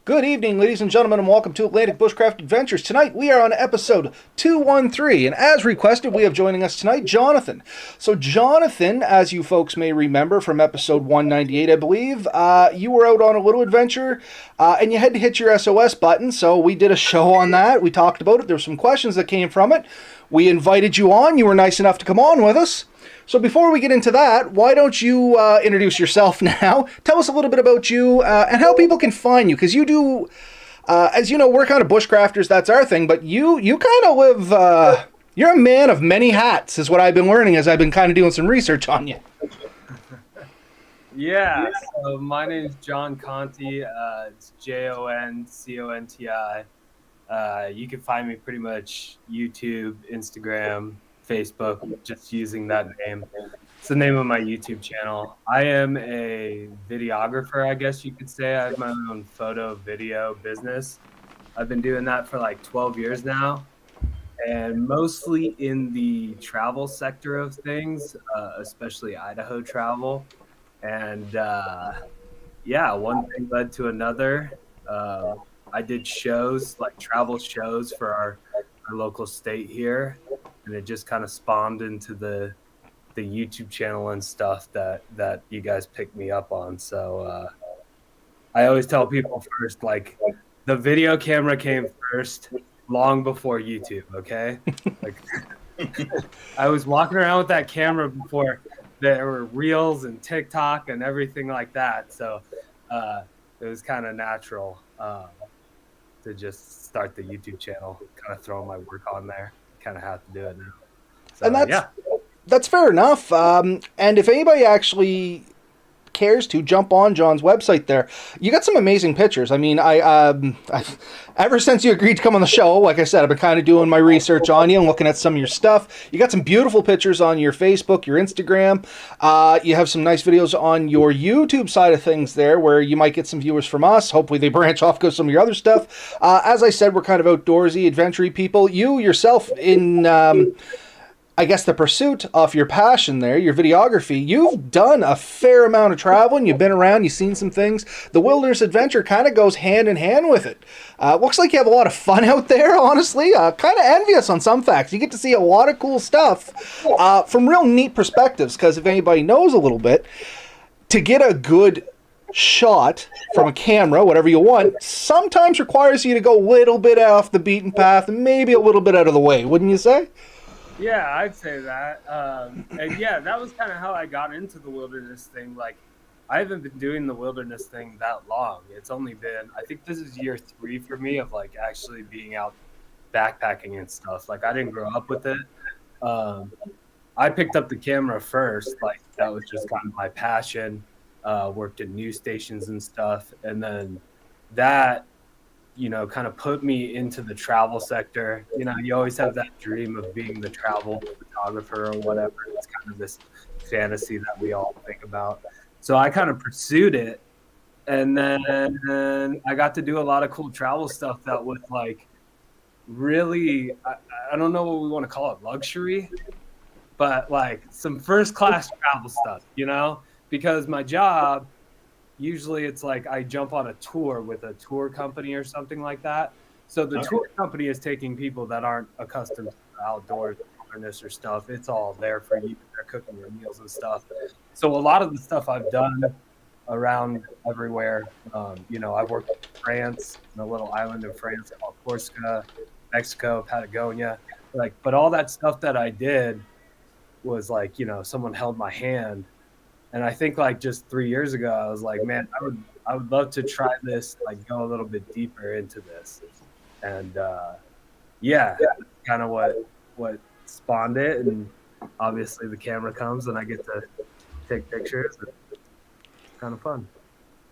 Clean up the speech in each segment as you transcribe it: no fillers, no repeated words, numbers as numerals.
Good evening, ladies and gentlemen, and welcome to Atlantic Bushcraft Adventures. Tonight, we are on episode 213, and as requested, we have joining us tonight, Jonathan. So, Jonathan, as you folks may remember from episode 198, I believe, you were out on a little adventure, and you had to hit your SOS button, so we did a show on that. We talked about it. There were some questions that came from it. We invited you on. You were nice enough to come on with us. So before we get into that, why don't you introduce yourself now? Tell us a little bit about you and how people can find you, because you do, as you know, we're kind of bushcrafters. That's our thing. But you kind of live. You're a man of many hats, is what I've been learning as I've been kind of doing some research on you. Yeah. So my name is John Conti. It's JONCONTI. You can find me pretty much YouTube, Instagram, Facebook, just using that name. It's the name of my YouTube channel. I am a videographer, I guess you could say. I have my own photo video business. I've been doing that for like 12 years now, and mostly in the travel sector of things, especially Idaho travel. And yeah, one thing led to another. I did shows, like travel shows for our local state here. And it just kind of spawned into the YouTube channel and stuff that you guys picked me up on. So I always tell people first, like, the video camera came first long before YouTube, okay? Like, I was walking around with that camera before there were Reels and TikTok and everything like that. So it was kind of natural to just start the YouTube channel, kind of throwing my work on there. Kind of have to do it now. So, And that's fair enough. And if anybody actually cares to jump on John's website there, you got some amazing pictures. I mean, I ever since you agreed to come on the show, like I said, I've been kind of doing my research on you and looking at some of your stuff. You got some beautiful pictures on your Facebook, your Instagram. You have some nice videos on your YouTube side of things there, where you might get some viewers from us. Hopefully they branch off, go some of your other stuff. As I said, we're kind of outdoorsy, adventure-y people. You yourself in I guess the pursuit of your passion there, your videography, you've done a fair amount of traveling. You've been around, you've seen some things. The wilderness adventure kind of goes hand in hand with it. Looks like you have a lot of fun out there, honestly. Kind of envious on some facts. You get to see a lot of cool stuff from real neat perspectives, because if anybody knows a little bit, to get a good shot from a camera, whatever you want, sometimes requires you to go a little bit off the beaten path and maybe a little bit out of the way, wouldn't you say? Yeah, I'd say that. And yeah, that was kind of how I got into the wilderness thing. Like, I haven't been doing the wilderness thing that long. It's only been, I think this is year 3 for me of like actually being out backpacking and stuff. Like, I didn't grow up with it. I picked up the camera first. Like, that was just kind of my passion. Worked at news stations and stuff. And then that, you know, kind of put me into the travel sector. You know, you always have that dream of being the travel photographer or whatever. It's kind of this fantasy that we all think about. So I kind of pursued it. And then I got to do a lot of cool travel stuff that was like really, I don't know what we want to call it, luxury, but like some first class travel stuff, you know, because my job, usually it's like I jump on a tour with a tour company or something like that. So the tour company is taking people that aren't accustomed to outdoors, wilderness or stuff. It's all there for you. They're cooking your meals and stuff. So a lot of the stuff I've done around everywhere, you know, I've worked in France, in a little island in France called Corsica, Mexico, Patagonia. Like, but all that stuff that I did was like, you know, someone held my hand. And I think like just 3 years ago, I was like, man, I would love to try this, like go a little bit deeper into this. And yeah, that's kind of what spawned it. And obviously the camera comes and I get to take pictures. It's kind of fun.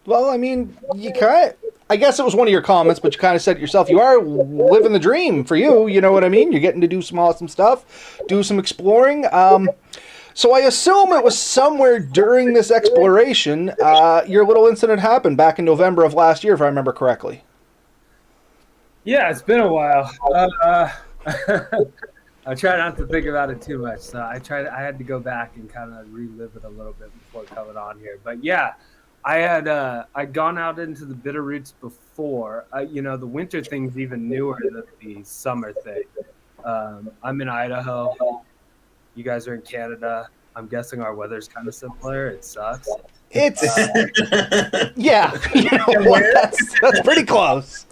Well, I mean, you kind of, I guess it was one of your comments, but you kind of said it yourself. You are living the dream for you. You know what I mean? You're getting to do some awesome stuff, do some exploring. So I assume it was somewhere during this exploration, your little incident happened back in November of last year, if I remember correctly. Yeah, it's been a while. I try not to think about it too much. So I had to go back and kind of relive it a little bit before coming on here. But yeah, I'd gone out into the Bitterroots before. The winter thing's even newer than the summer thing. I'm in Idaho. You guys are in Canada. I'm guessing our weather's kind of similar. It sucks. It's yeah, that's pretty close.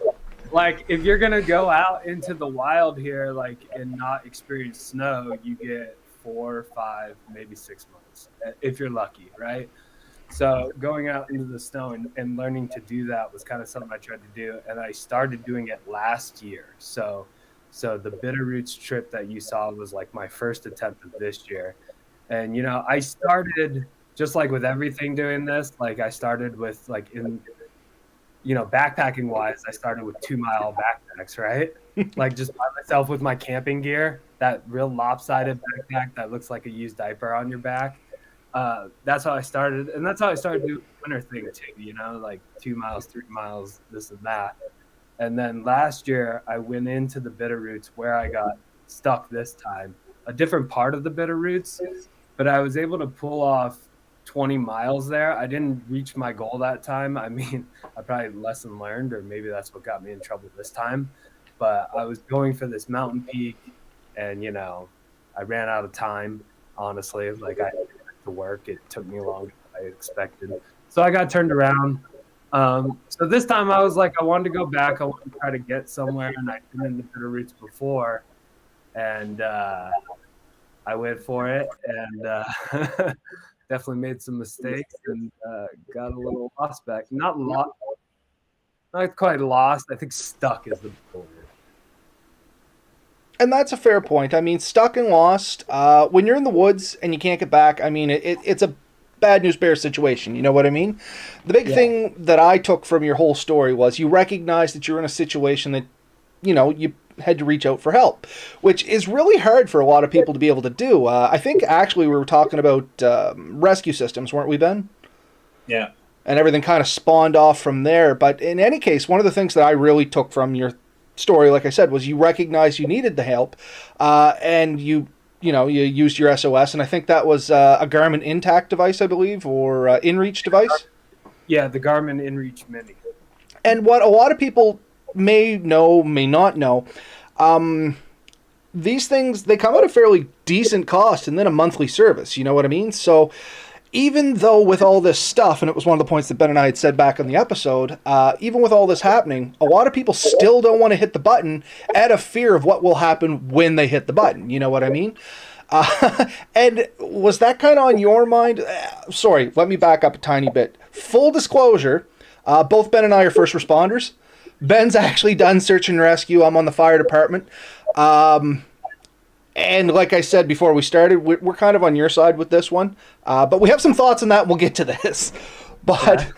Like if you're gonna go out into the wild here, like and not experience snow, you get 4, 5, maybe 6 months if you're lucky, right? So going out into the snow and learning to do that was kind of something I tried to do, and I started doing it last year. So the Bitterroots trip that you saw was like my first attempt of this year, and I started just like with everything doing this. Like I started with like in backpacking wise, I started with 2-mile backpacks, right? Like just by myself with my camping gear, that real lopsided backpack that looks like a used diaper on your back. That's how I started, and that's how I started doing the winter thing too. Like 2 miles, 3 miles, this and that. And then last year, I went into the Bitterroots where I got stuck this time, a different part of the Bitterroots, but I was able to pull off 20 miles there. I didn't reach my goal that time. I mean, I probably lesson learned, or maybe that's what got me in trouble this time. But I was going for this mountain peak, and I ran out of time. Honestly, like I had to work. It took me longer than I expected, so I got turned around. So this time I was like, I wanted to go back. I wanted to try to get somewhere, and I've been in the Bitterroots before, and I went for it, and definitely made some mistakes and got a little lost back. Not quite lost. I think stuck is the word. And that's a fair point. I mean, stuck and lost. When you're in the woods and you can't get back, I mean, it's a bad news bear situation. You know what I mean? The big thing that I took from your whole story was you recognized that you're in a situation that, you had to reach out for help, which is really hard for a lot of people to be able to do. I think actually we were talking about rescue systems, weren't we, Ben? Yeah. And everything kind of spawned off from there. But in any case, one of the things that I really took from your story, like I said, was you recognized you needed the help, and you used your SOS, and I think that was a Garmin Intact device, I believe, or InReach device. Yeah, the Garmin InReach Mini. And what a lot of people may know, may not know, these things, they come at a fairly decent cost and then a monthly service, you know what I mean? So even though with all this stuff, and it was one of the points that Ben and I had said back on the episode, even with all this happening, a lot of people still don't want to hit the button out of fear of what will happen when they hit the button, you know what I mean? And was that kind of on your mind? Sorry, let me back up a tiny bit. Full disclosure, both Ben and I are first responders. Ben's actually done search and rescue. I'm on the fire department. And like I said before we started, we're kind of on your side with this one. But we have some thoughts on that, and we'll get to this. But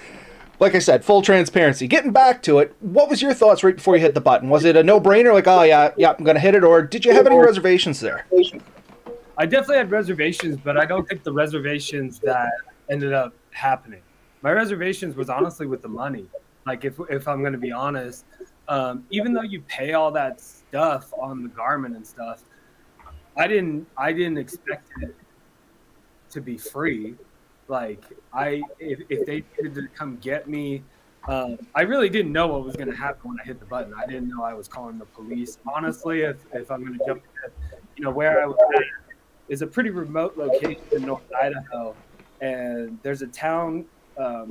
like I said, full transparency. Getting back to it, what was your thoughts right before you hit the button? Was it a no-brainer, like, oh, yeah, I'm going to hit it? Or did you have any reservations there? I definitely had reservations, but I don't think the reservations that ended up happening. My reservations was honestly with the money. Like, if I'm going to be honest, even though you pay all that stuff on the Garmin and stuff, I didn't expect it to be free. Like, if they needed to come get me, I really didn't know what was going to happen when I hit the button. I didn't know I was calling the police. Honestly, if I'm going to jump ahead, where I was at is a pretty remote location in North Idaho, and there's a town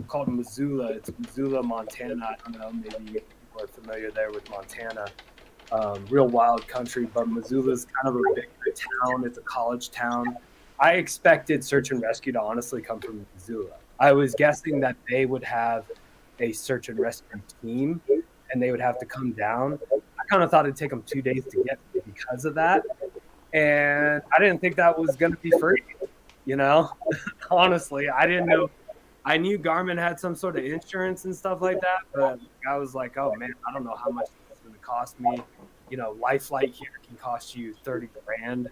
called Missoula. It's Missoula, Montana. I don't know, maybe people are familiar there with Montana. Real wild country, but Missoula's kind of a big town. It's a college town. I expected search and rescue to honestly come from Missoula. I was guessing that they would have a search and rescue team, and they would have to come down. I kind of thought it'd take them 2 days to get me because of that. And I didn't think that was going to be free, honestly. I didn't know. I knew Garmin had some sort of insurance and stuff like that, but I was like, oh man, I don't know how much it's going to cost me. Life flight here can cost you $30,000,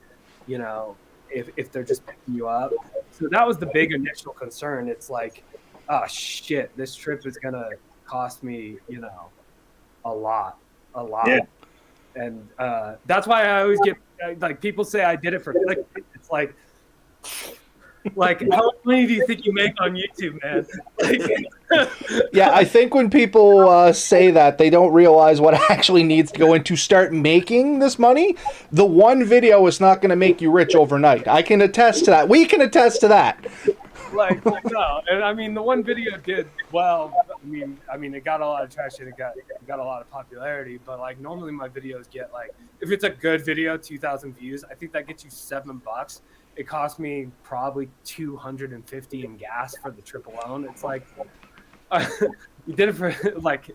if they're just picking you up. So that was the big initial concern. It's like, oh shit, this trip is going to cost me, a lot. Yeah. And that's why I always get, like, people say I did it for clickbait. It's like, Like, how much money do you think you make on YouTube, man? Like, Yeah, I think when people say that, they don't realize what actually needs to go in to start making this money. The one video is not going to make you rich overnight. I can attest to that. We can attest to that. like no, and I mean the one video did well. I mean it got a lot of traction. It got a lot of popularity. But like normally my videos get like, if it's a good video, 2,000 views. I think that gets you $7. It cost me probably $250 in gas for the trip alone. It's like you did it for like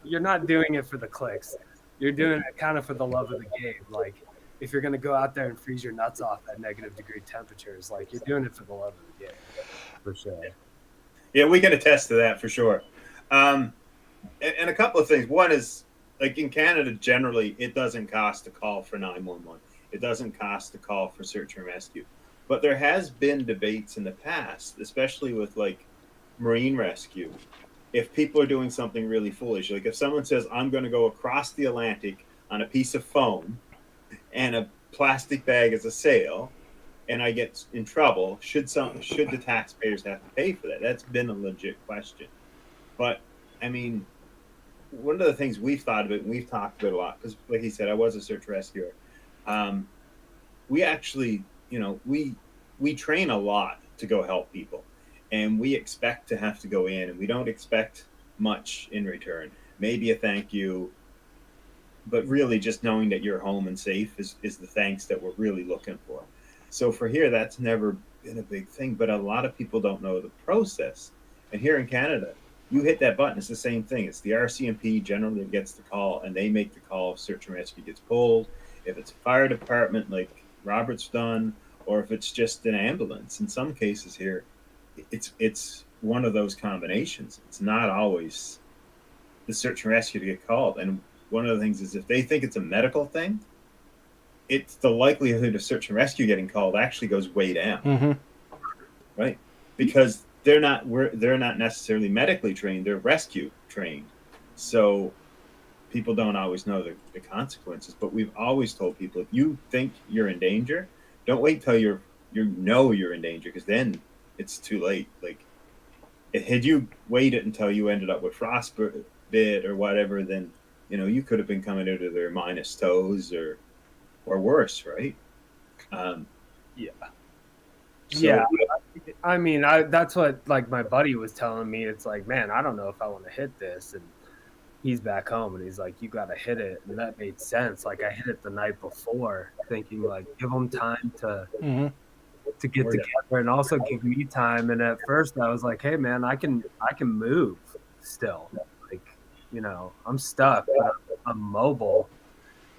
you're not doing it for the clicks. You're doing it kind of for the love of the game. Like if you're gonna go out there and freeze your nuts off at -degree temperatures, like you're doing it for the love of the game, for sure. Yeah, we can attest to that for sure. And a couple of things. One is, like in Canada, generally, it doesn't cost to call for 911. It doesn't cost to call for search and rescue. But there has been debates in the past, especially with like marine rescue. If people are doing something really foolish, like if someone says, I'm going to go across the Atlantic on a piece of foam and a plastic bag as a sail, and I get in trouble, should the taxpayers have to pay for that? That's been a legit question. But I mean, one of the things we've thought about, and we've talked about a lot, because like he said, I was a search rescuer. We actually, we train a lot to go help people, and we expect to have to go in, and we don't expect much in return. Maybe a thank you, but really just knowing that you're home and safe is the thanks that we're really looking for. So for here, that's never been a big thing, but a lot of people don't know the process. And here in Canada, you hit that button, it's the same thing. It's the RCMP generally gets the call, and they make the call if search and rescue gets pulled. If it's a fire department like Robert's done, or if it's just an ambulance. In some cases here, it's one of those combinations. It's not always the search and rescue to get called. And one of the things is if they think it's a medical thing, it's the likelihood of search and rescue getting called actually goes way down. Mm-hmm. Right? Because they're not necessarily medically trained, they're rescue trained. So people don't always know the consequences, but we've always told people, if you think you're in danger, don't wait till you're in danger, because then it's too late. Like, had you waited until you ended up with frostbite or whatever, then you could have been coming out of there minus toes or worse, right? Yeah. So, yeah. I mean, that's what like my buddy was telling me. It's like, man, I don't know if I want to hit this, and he's back home and he's like, you got to hit it. And that made sense. Like I hit it the night before thinking like, give them time to get together and also give me time. And at first I was like, hey man, I can move still. Like, I'm stuck, but I'm mobile.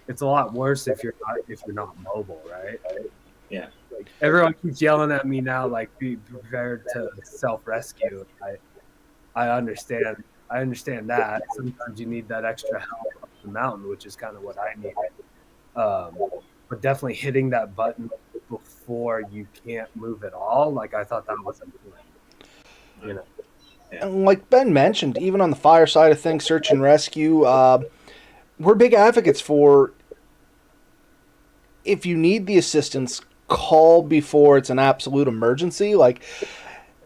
It's a lot worse if you're not mobile, right? Yeah. Like everyone keeps yelling at me now, like be prepared to self-rescue. I understand. I understand that. Sometimes you need that extra help up the mountain, which is kind of what I needed. But definitely hitting that button before you can't move at all, like I thought that was important. And like Ben mentioned, even on the fire side of things, search and rescue, we're big advocates for, if you need the assistance, call before it's an absolute emergency. Like,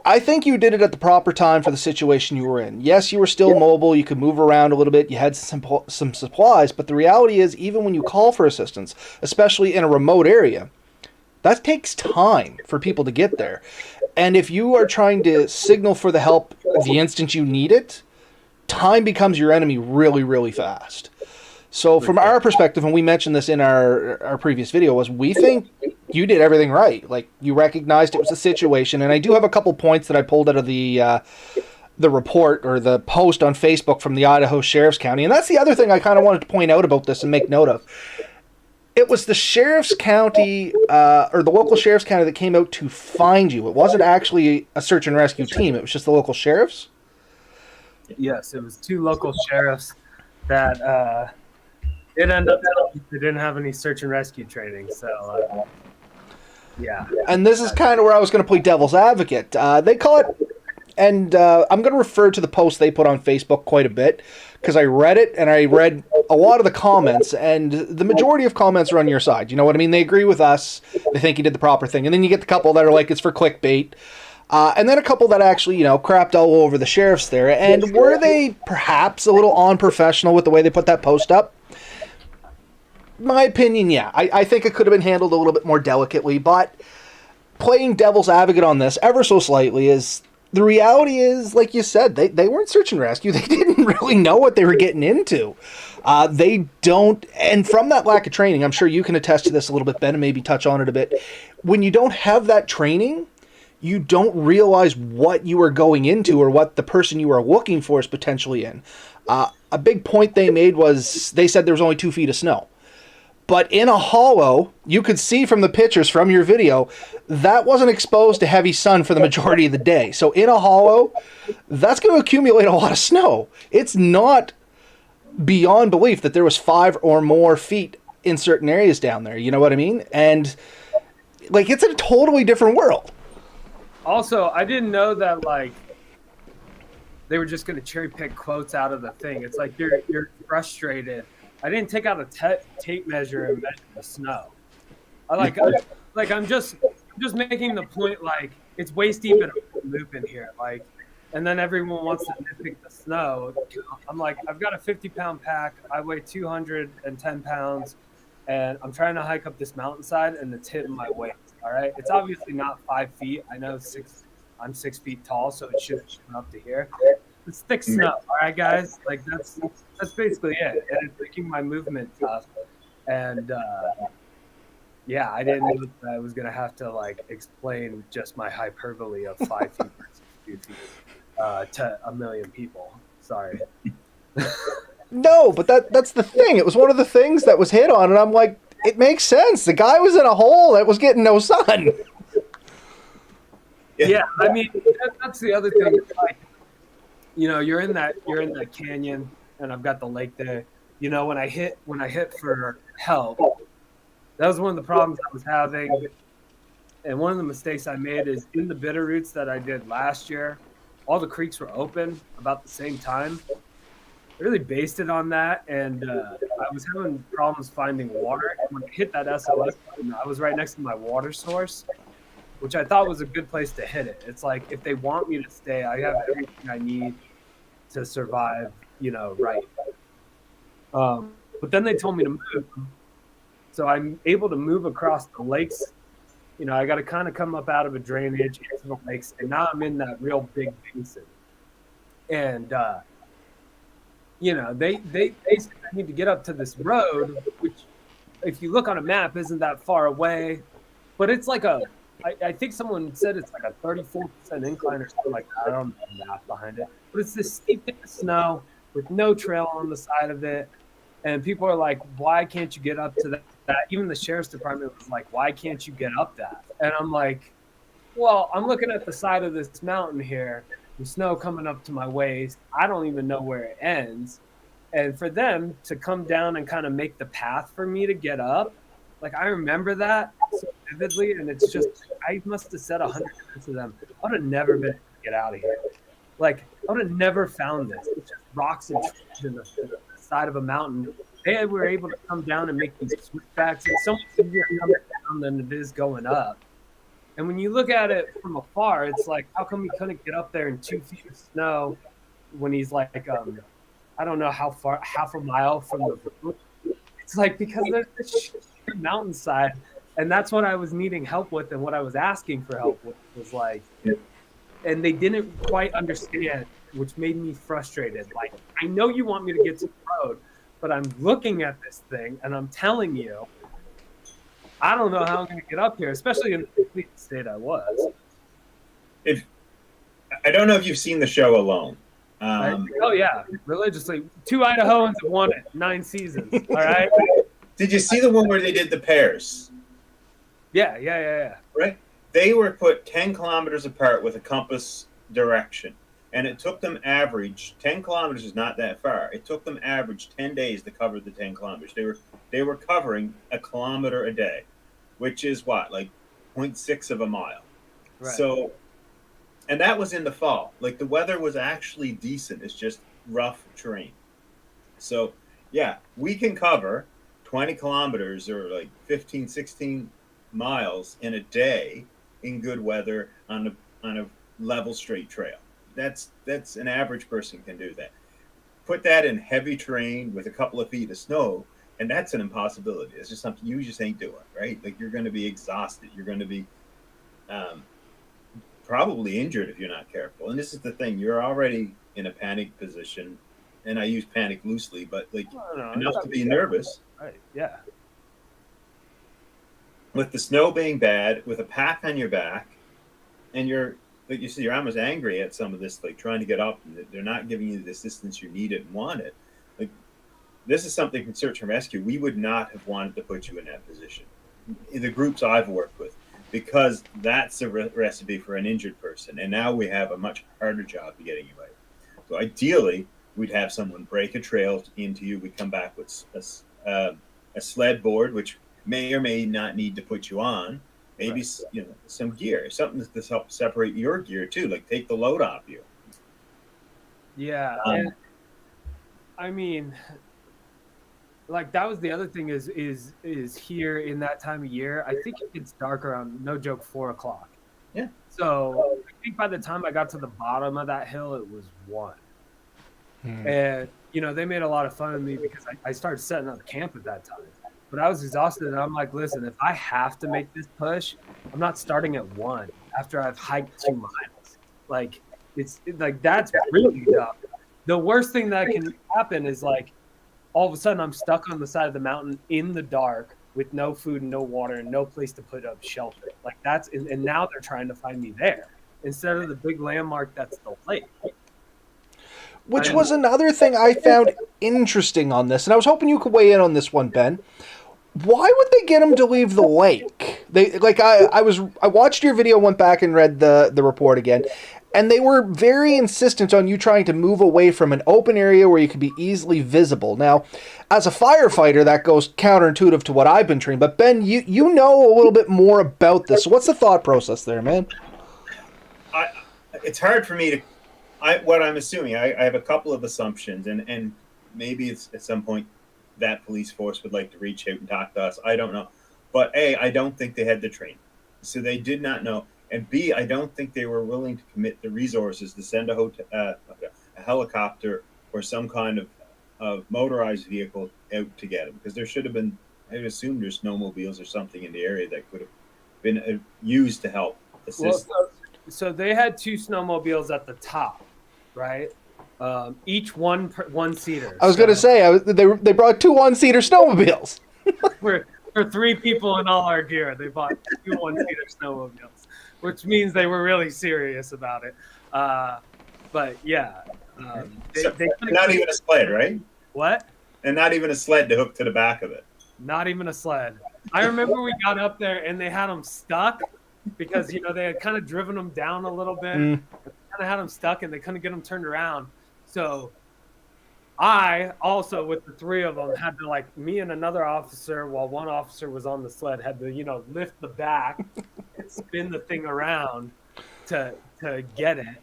I think you did it at the proper time for the situation you were in. Yes, you were still mobile. You could move around a little bit. You had some supplies. But the reality is, even when you call for assistance, especially in a remote area, that takes time for people to get there. And if you are trying to signal for the help the instant you need it, time becomes your enemy really, really fast. So from our perspective, and we mentioned this in our previous video, was we think you did everything right. Like, you recognized it was a situation, and I do have a couple points that I pulled out of the report or the post on Facebook from the Idaho Sheriff's County, and that's the other thing I kind of wanted to point out about this and make note of. It was the Sheriff's County, or the local Sheriff's County that came out to find you. It wasn't actually a search and rescue team. It was just the local sheriffs? Yes, it was two local sheriffs that it ended up they didn't have any search and rescue training, so yeah. And this is kind of where I was going to play devil's advocate. They call it, and I'm going to refer to the post they put on Facebook quite a bit, because I read it, and I read a lot of the comments, and the majority of comments are on your side. You know what I mean? They agree with us. They think you did the proper thing. And then you get the couple that are like, it's for clickbait. And then a couple that actually, crapped all over the sheriffs there. And were they perhaps a little unprofessional with the way they put that post up? My opinion, yeah. I think it could have been handled a little bit more delicately, but playing devil's advocate on this ever so slightly is, the reality is, like you said, they weren't search and rescue. They didn't really know what they were getting into. They don't, and from that lack of training, I'm sure you can attest to this a little bit, Ben, and maybe touch on it a bit. When you don't have that training, you don't realize what you are going into or what the person you are looking for is potentially in. A big point they made was, they said there was only 2 feet of snow. But in a hollow, you could see from the pictures from your video, that wasn't exposed to heavy sun for the majority of the day. So in a hollow, that's going to accumulate a lot of snow. It's not beyond belief that there was 5 or more feet in certain areas down there. You know what I mean? And like, it's a totally different world. Also, I didn't know that like they were just going to cherry pick quotes out of the thing. It's like you're frustrated. I didn't take out a tape measure and measure the snow. I'm just making the point, like, it's waist deep in a loop in here, like, and then everyone wants to nitpick the snow. I'm like, I've got a 50-pound pack. I weigh 210 pounds, and I'm trying to hike up this mountainside, and it's hitting my waist. All right, it's obviously not 5 feet. I know I'm 6 feet tall, so it should come up to here. It's thick snow, all right, guys? Like, that's basically it. And it's making my movement tough. And, yeah, I didn't know that I was going to have to, like, explain just my hyperbole of 5 feet versus 2 feet to a million people. Sorry. No, but that's the thing. It was one of the things that was hit on, and I'm like, it makes sense. The guy was in a hole that was getting no sun. Yeah, I mean, that's the other thing. It's like, you're in that canyon, and I've got the lake there. When I hit for help, that was one of the problems I was having. And one of the mistakes I made is in the bitter roots that I did last year, all the creeks were open about the same time. I really based it on that, and I was having problems finding water. And when I hit that SOS button, I was right next to my water source, which I thought was a good place to hit it. It's like, if they want me to stay, I have everything I need to survive, right. But then they told me to move. So I'm able to move across the lakes. I got to kind of come up out of a drainage into the lakes, and now I'm in that real big basin. And, they said I need to get up to this road, which, if you look on a map, isn't that far away. But it's like I think someone said it's like a 34% incline or something like that. I don't know the math behind it. But it's this steep bit of snow with no trail on the side of it. And people are like, why can't you get up to that? Even the sheriff's department was like, why can't you get up that? And I'm like, well, I'm looking at the side of this mountain here, the snow coming up to my waist. I don't even know where it ends. And for them to come down and kind of make the path for me to get up, like, I remember that so vividly, and it's just, I must have said 100 times to them, I would have never been able to get out of here. Like, I would have never found this. It's just rocks and trees in the side of a mountain. They were able to come down and make these switchbacks. It's so much easier coming down than it is going up. And when you look at it from afar, it's like, how come he couldn't get up there in 2 feet of snow when he's like, I don't know how far, half a mile from the road? It's like, because there's this mountainside, and that's what I was needing help with, and what I was asking for help with was like, and they didn't quite understand, which made me frustrated. Like, I know you want me to get to the road, but I'm looking at this thing, and I'm telling you, I don't know how I'm going to get up here, especially in the complete state I was. I don't know if you've seen the show Alone. Oh, yeah, religiously. 2 Idahoans have won it 9 seasons, all right? Did you see the one where they did the pairs? Yeah. Right? They were put 10 kilometers apart with a compass direction, and it took them average, 10 kilometers is not that far. It took them average 10 days to cover the 10 kilometers. They were covering a kilometer a day, which is what, like 0.6 of a mile. Right. So, and that was in the fall. Like, the weather was actually decent. It's just rough terrain. So Yeah, we can cover 20 kilometers or like 15, 16 miles in a day in good weather on a level straight trail. That's an average person can do that. Put that in heavy terrain with a couple of feet of snow, and that's an impossibility. It's just something you just ain't doing, right? Like you're going to be exhausted. You're going to be um, probably injured if you're not careful. And this is the thing: you're already in a panic position, and I use panic loosely, but like No, enough to be nervous. Right. Yeah. With the snow being bad, with a pack on your back, and you're like you see, you're almost angry at some of this, like trying to get up, and they're not giving you the assistance you needed and wanted. Like this is something from search and rescue. We would not have wanted to put you in that position. In the groups I've worked with, because that's a recipe for an injured person, and now we have a much harder job of getting you out. So ideally, we'd have someone break a trail into you. We'd come back with a sled board, which may or may not need to put you on. Maybe some gear, something to help separate your gear too, like take the load off you. Yeah, and I mean, like that was the other thing is here in that time of year. I think it gets dark around, no joke, 4 o'clock. Yeah. So I think by the time I got to the bottom of that hill, it was 1. And they made a lot of fun of me because I started setting up camp at that time. But I was exhausted, and I'm like, listen, if I have to make this push, I'm not starting at 1 after I've hiked 2 miles. Like, it's like that's really tough. The worst thing that can happen is like all of a sudden I'm stuck on the side of the mountain in the dark with no food and no water and no place to put up shelter. Like that's and now they're trying to find me there instead of the big landmark that's the lake. Which was another thing I found interesting on this, and I was hoping you could weigh in on this one, Ben. Why would they get him to leave the lake? I watched your video, went back and read the report again, and they were very insistent on you trying to move away from an open area where you could be easily visible. Now, as a firefighter, that goes counterintuitive to what I've been trained. But Ben, you know a little bit more about this. So what's the thought process there, man? It's hard for me to. What I'm assuming, I have a couple of assumptions, and maybe it's at some point that police force would like to reach out and talk to us. I don't know. But A, I don't think they had the training. So they did not know. And B, I don't think they were willing to commit the resources to send a helicopter or some kind of motorized vehicle out to get them. Because there should have been, I would assume there's snowmobiles or something in the area that could have been used to help assist. Well, so they had 2 snowmobiles at the top, right? Each one-seater. I was going to say, they brought 2 one-seater snowmobiles. For 3 people in all our gear, they bought 2 one-seater snowmobiles, which means they were really serious about it. But yeah, they not even a sled, right? What? And not even a sled to hook to the back of it. Not even a sled. I remember we got up there and they had them stuck because they had kind of driven them down a little bit. Kind of had them stuck and they couldn't get them turned around. So I also, with the 3 of them, had to, me and another officer, while one officer was on the sled, had to, lift the back and spin the thing around to get it.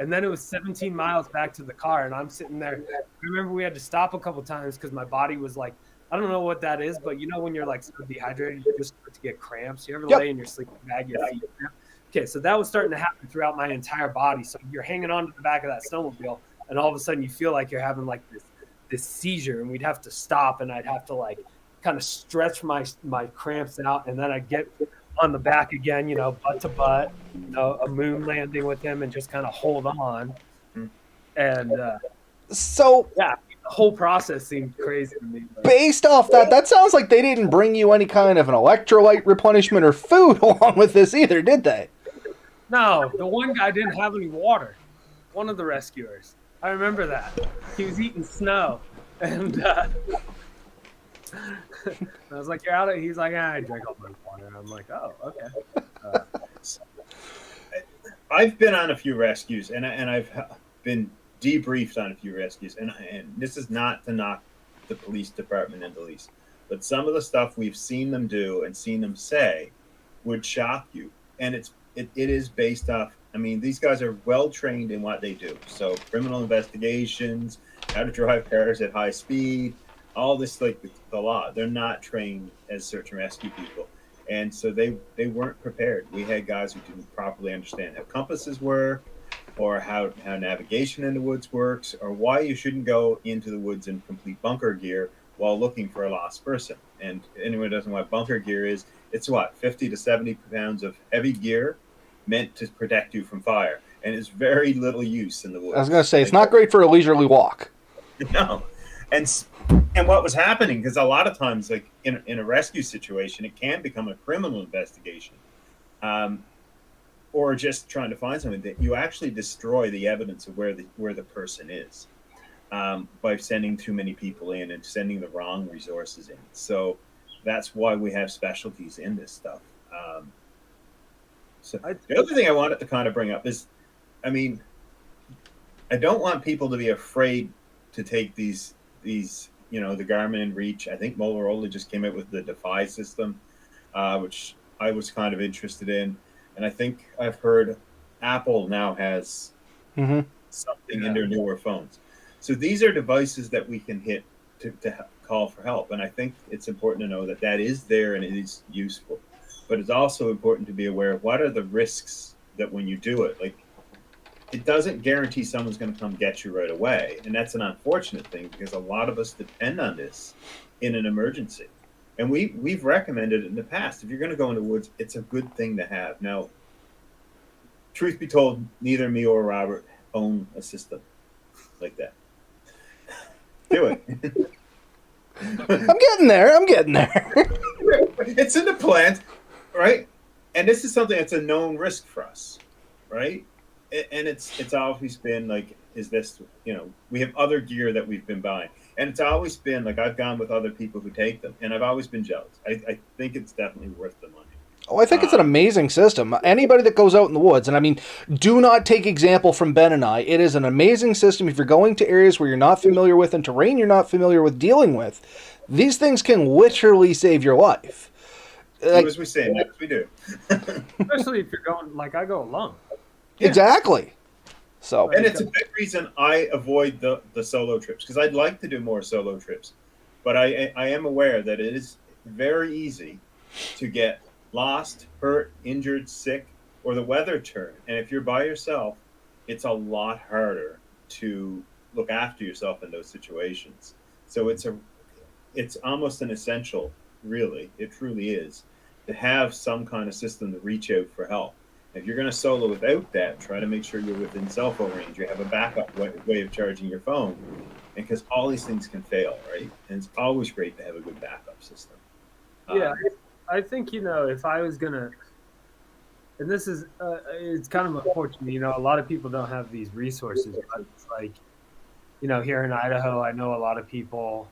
And then it was 17 miles back to the car, and I'm sitting there. I remember we had to stop a couple times because my body was like, I don't know what that is, but when you're so dehydrated, you just start to get cramps. You ever lay in your sleeping bag, your feet cramp? Okay, so that was starting to happen throughout my entire body. So you're hanging on to the back of that snowmobile, and all of a sudden you feel like you're having this seizure, and we'd have to stop, and I'd have to kind of stretch my cramps out, and then I'd get on the back again, butt to butt, a moon landing with him, and just kind of hold on. And so yeah, the whole process seemed crazy to me. Based off that sounds like they didn't bring you any kind of an electrolyte replenishment or food along with this either, did they? No, the one guy didn't have any water. One of the rescuers. I remember that. He was eating snow. And I was like, you're out of it? He's like, I drank all my water. I'm like, oh, okay. I've been on a few rescues, and I've been debriefed on a few rescues. And this is not to knock the police department in the least. But some of the stuff we've seen them do and seen them say would shock you. And it is based off, these guys are well trained in what they do. So criminal investigations, how to drive cars at high speed, all this, like the law. They're not trained as search and rescue people. And so they weren't prepared. We had guys who didn't properly understand how compasses work, or how navigation in the woods works, or why you shouldn't go into the woods in complete bunker gear while looking for a lost person. And anyone who doesn't know what bunker gear is, it's what, 50 to 70 pounds of heavy gear meant to protect you from fire. And it's very little use in the woods. I was going to say, it's not great for a leisurely walk. No. And what was happening, because a lot of times, like in a rescue situation, it can become a criminal investigation. Or just trying to find something, that you actually destroy the evidence of where the person is, by sending too many people in and sending the wrong resources in. So that's why we have specialties in this stuff. The other thing I wanted to kind of bring up is, I mean, I don't want people to be afraid to take these the Garmin InReach. I think Motorola just came out with the Defy system, which I was kind of interested in. And I think I've heard Apple now has something in their newer phones. So these are devices that we can hit to call for help. And I think it's important to know that is there and it is useful. But it's also important to be aware of what are the risks that when you do it. Like, it doesn't guarantee someone's going to come get you right away. And that's an unfortunate thing, because a lot of us depend on this in an emergency. And we've recommended it in the past. If you're going to go into the woods, it's a good thing to have. Now, truth be told, neither me or Robert own a system like that. Do it. I'm getting there. It's in the plant, right? And this is something that's a known risk for us, right? And it's always been like, is this, we have other gear that we've been buying. And it's always been like, I've gone with other people who take them, and I've always been jealous. I think it's definitely worth the money. Oh, I think it's an amazing system. Anybody that goes out in the woods, and I mean, do not take example from Ben and I. It is an amazing system. If you're going to areas where you're not familiar with and terrain you're not familiar with dealing with, these things can literally save your life. Like, as we say, yes, we do. Especially if you're going, like I go alone. Yeah. Exactly. So, and it's a big reason I avoid the solo trips, because I'd like to do more solo trips, but I am aware that it is very easy to get lost, hurt, injured, sick, or the weather turn. And if you're by yourself, it's a lot harder to look after yourself in those situations. So it's almost an essential, really, it truly is, to have some kind of system to reach out for help. If you're going to solo without that, try to make sure you're within cell phone range. You have a backup way of charging your phone, because all these things can fail, right? And it's always great to have a good backup system. Yeah, I think, if I was going to, and this is, it's kind of unfortunate, a lot of people don't have these resources, but it's like, here in Idaho, I know a lot of people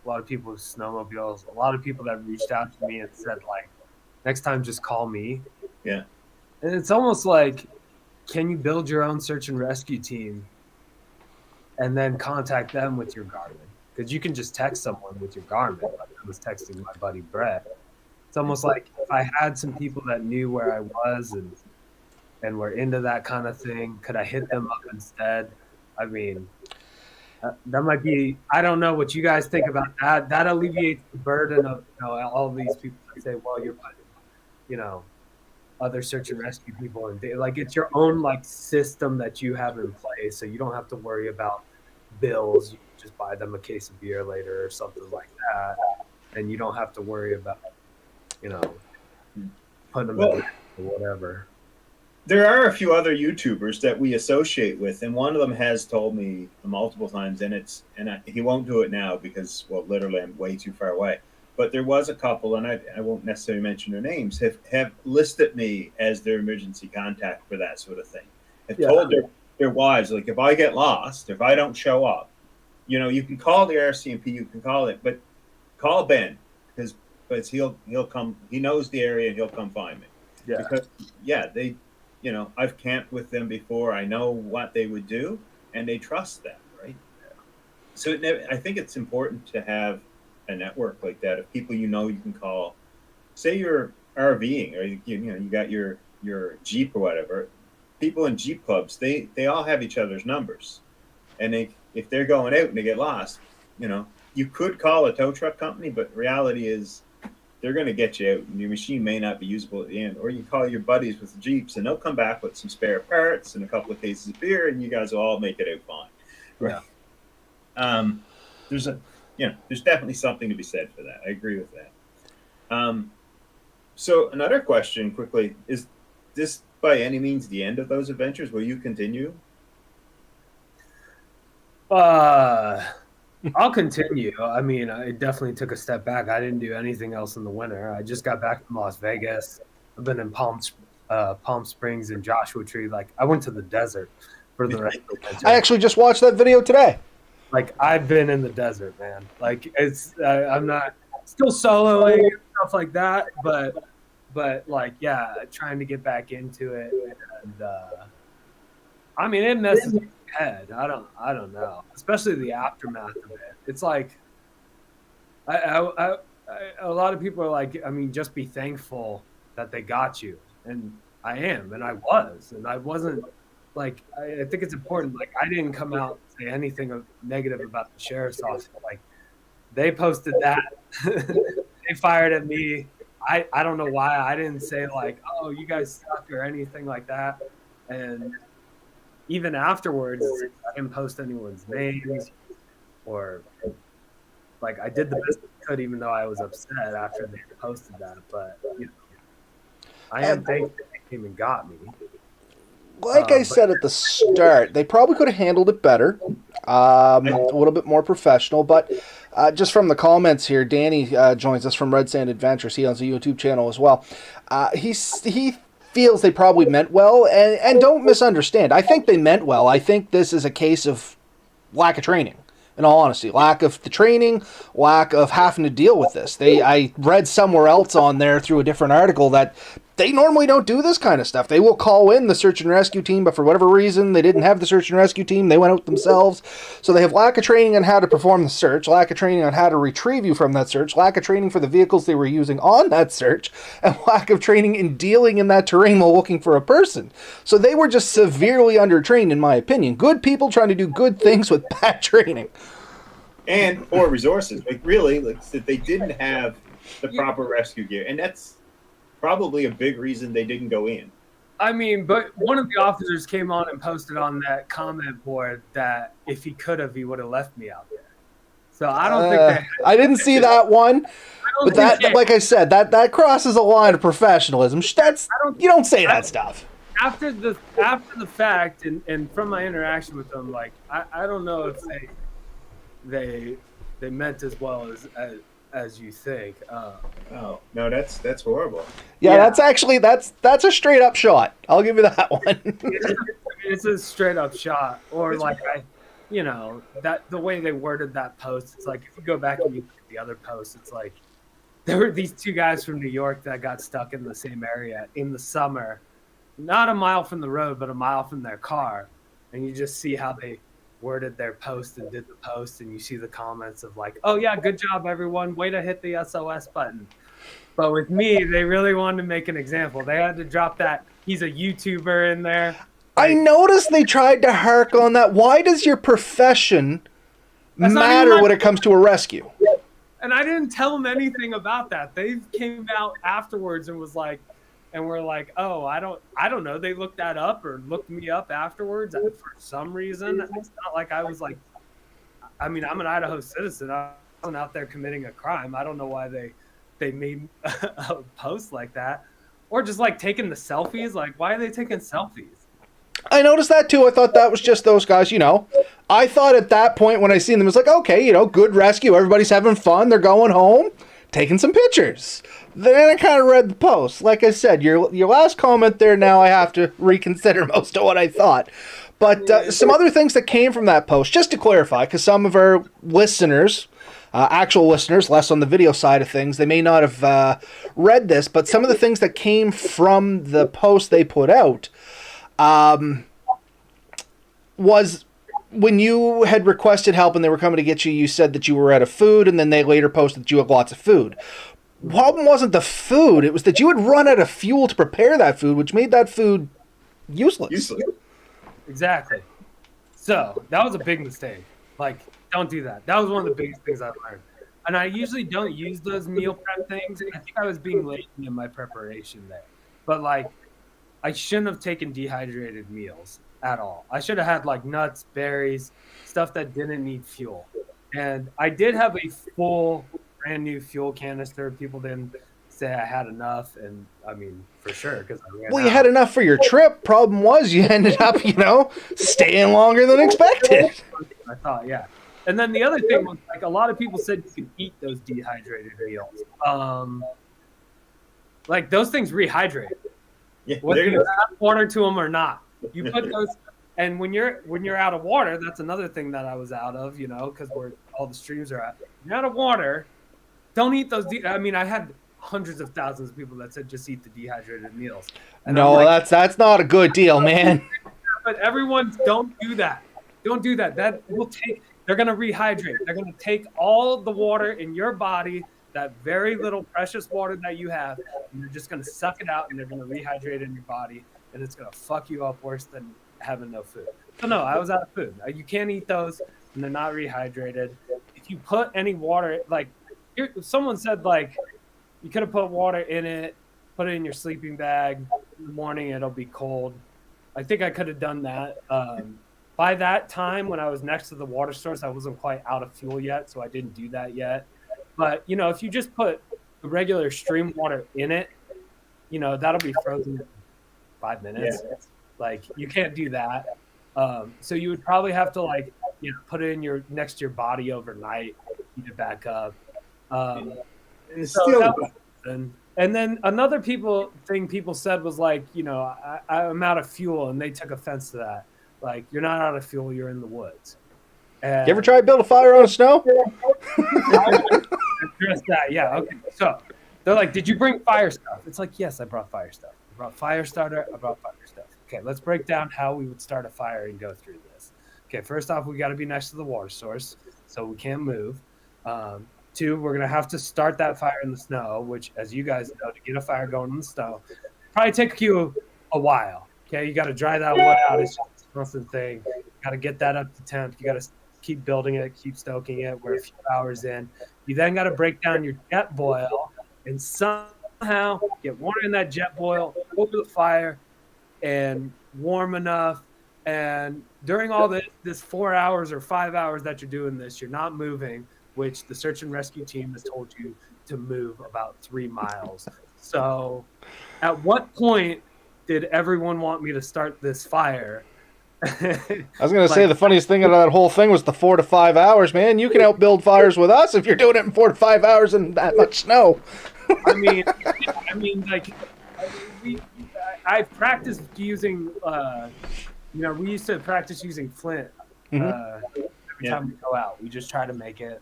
with snowmobiles, a lot of people that reached out to me and said, like, next time just call me. Yeah. And it's almost like, can you build your own search and rescue team and then contact them with your Garmin? Because you can just text someone with your Garmin. Like I was texting my buddy Brett. It's almost like if I had some people that knew where I was and were into that kind of thing, could I hit them up instead? I mean, that might be, I don't know what you guys think about that. That alleviates the burden of all these people that say, well, you're putting, other search and rescue people, and like it's your own like system that you have in place, so you don't have to worry about bills. You can just buy them a case of beer later or something like that, and you don't have to worry about putting them in or whatever. There are a few other YouTubers that we associate with, and one of them has told me multiple times, and he won't do it now because, well, literally I'm way too far away. But there was a couple, and I won't necessarily mention their names, have listed me as their emergency contact for that sort of thing. Have told their wives, like, if I get lost, if I don't show up, you can call the RCMP, you can call it, but call Ben, because he'll come, he knows the area, and he'll come find me. Yeah. Because, they, I've camped with them before, I know what they would do, and they trust that, right? So I think it's important to have a network like that of people you can call. Say you're RVing, or you got your Jeep or whatever. People in Jeep clubs, they all have each other's numbers, and if they're going out and they get lost, you know, you could call a tow truck company, but reality is they're going to get you out and your machine may not be usable at the end. Or you call your buddies with the Jeeps and they'll come back with some spare parts and a couple of cases of beer and you guys will all make it out fine. Right. Yeah. There's definitely something to be said for that. I agree with that. So another question quickly, is this by any means the end of those adventures? Will you continue? I'll continue. I mean, I definitely took a step back. I didn't do anything else in the winter. I just got back from Las Vegas. I've been in Palm Springs and Joshua Tree. Like, I went to the desert for the rest of the winter. I actually just watched that video today. Like, I've been in the desert, man. Like, it's I'm not still soloing and stuff like that, but like, yeah, trying to get back into it. And I mean, it messes with your head. I don't know, especially the aftermath of it. It's like, a lot of people are like, I mean, just be thankful that they got you, and I am, and I was, and I wasn't. Like, I think it's important. Like, I didn't come out and say anything negative about the sheriff's office. Like, they posted that. They fired at me. I don't know why. I didn't say, like, oh, you guys suck or anything like that. And even afterwards, I didn't post anyone's names or, like, I did the best I could, even though I was upset after they posted that. But, you know, I am thankful they came and got me. Like I said at the start, they probably could have handled it better, a little bit more professional. But just from the comments here, Danny joins us from Red Sand Adventures. He owns a YouTube channel as well. He feels they probably meant well, and don't misunderstand. I think they meant well. I think this is a case of lack of training. In all honesty, lack of the training, lack of having to deal with this. I read somewhere else on there through a different article that they normally don't do this kind of stuff. They will call in the search and rescue team, but for whatever reason, they didn't have the search and rescue team. They went out themselves. So they have lack of training on how to perform the search, lack of training on how to retrieve you from that search, lack of training for the vehicles they were using on that search, and lack of training in dealing in that terrain while looking for a person. So they were just severely undertrained, in my opinion. Good people trying to do good things with bad training. And poor resources. Like, really, like, they didn't have the proper rescue gear. And that's probably a big reason they didn't go in. I mean, but one of the officers came on and posted on that comment board that if he could have, he would have left me out there. So I don't think I didn't see that one. But that, like I said, that crosses a line of professionalism. You don't say that stuff. After the fact, and from my interaction with them, like, I don't know if they meant as well as you think. Oh no, that's horrible. Yeah, that's actually that's a straight up shot. I'll give you that one. It's a straight up shot. Or like that the way they worded that post. It's like, if you go back and you look at the other posts, it's like there were these two guys from New York that got stuck in the same area in the summer, not a mile from the road, but a mile from their car, and you just see how they worded their post and did the post, and you see the comments of like, oh yeah, good job everyone, way to hit the SOS button. But with me, they really wanted to make an example. They had to drop that he's a YouTuber in there. I noticed they tried to hark on that. Why does your profession matter when it comes to a rescue? And I didn't tell them anything about that. They came out afterwards and was like, and we're like, oh, I don't know. They looked that up or looked me up afterwards for some reason. It's not like I was like, I mean, I'm an Idaho citizen. I wasn't out there committing a crime. I don't know why they made a post like that. Or just like taking the selfies. Like, why are they taking selfies? I noticed that too. I thought that was just those guys, I thought at that point when I seen them, it was like, okay, good rescue. Everybody's having fun. They're going home, taking some pictures. Then I kind of read the post. Like I said, your last comment there, now I have to reconsider most of what I thought. But some other things that came from that post, just to clarify, because some of our listeners, actual listeners, less on the video side of things, they may not have read this, but some of the things that came from the post they put out was when you had requested help and they were coming to get you, you said that you were out of food, and then they later posted that you had lots of food. Problem wasn't the food, it was that you had run out of fuel to prepare that food, which made that food useless. Exactly. So that was a big mistake. Like, don't do that. That was one of the biggest things I've learned. And I usually don't use those meal prep things. I think I was being lazy in my preparation there. But, like, I shouldn't have taken dehydrated meals at all. I should have had, like, nuts, berries, stuff that didn't need fuel. And I did have a full, brand new fuel canister. People didn't say I had enough. And, I mean, for sure, because I ran Well, out. you had enough for your trip. Problem was you ended up, staying longer than expected. I thought, yeah. And then the other thing was, like, a lot of people said you could eat those dehydrated meals. Like, those things rehydrate. Yeah, Whether you add water to them or not. You put those, and when you're out of water, that's another thing that I was out of, because all the streams are out. You're out of water, don't eat those. I mean, I had hundreds of thousands of people that said just eat the dehydrated meals. And No, that's not a good deal, man. But everyone, don't do that. Don't do that. That will take. They're going to rehydrate. They're going to take all the water in your body, that very little precious water that you have, and they're just going to suck it out, and they're going to rehydrate in your body, and it's going to fuck you up worse than having no food. So no, I was out of food. You can't eat those, and they're not rehydrated. If you put any water, like someone said, like you could have put water in it, put it in your sleeping bag. In the morning, it'll be cold. I think I could have done that. By that time, when I was next to the water source, I wasn't quite out of fuel yet, so I didn't do that yet. But, if you just put the regular stream water in it, that'll be frozen in 5 minutes. Yeah. Like, you can't do that. So you would probably have to, put it in next to your body overnight, heat it back up. And then another thing people said was like, I'm out of fuel, and they took offense to that. Like, you're not out of fuel, you're in the woods. And you ever try to build a fire on snow? Address that, yeah, okay. So they're like, did you bring fire stuff? It's like, yes, I brought fire stuff. I brought fire starter, I brought fire stuff. Okay, let's break down how we would start a fire and go through this. Okay, first off, we got to be next to the water source, so we can't move. 2, we're going to have to start that fire in the snow, which, as you guys know, to get a fire going in the snow, probably take you a while. Okay, you got to dry that wood out. It's just a constant thing. You got to get that up to temp. You got to keep building it, keep stoking it. We're a few hours in. You then got to break down your jet boil and somehow get water in that jet boil over the fire and warm enough. And during all this 4 hours or 5 hours that you're doing this, you're not moving, which the search and rescue team has told you to move about 3 miles. So at what point did everyone want me to start this fire? I was going to say the funniest thing about that whole thing was the 4 to 5 hours, man. You can outbuild fires with us if you're doing it in 4 to 5 hours and that much snow. I've practiced using, we used to practice using flint every time we go out. We just try to make it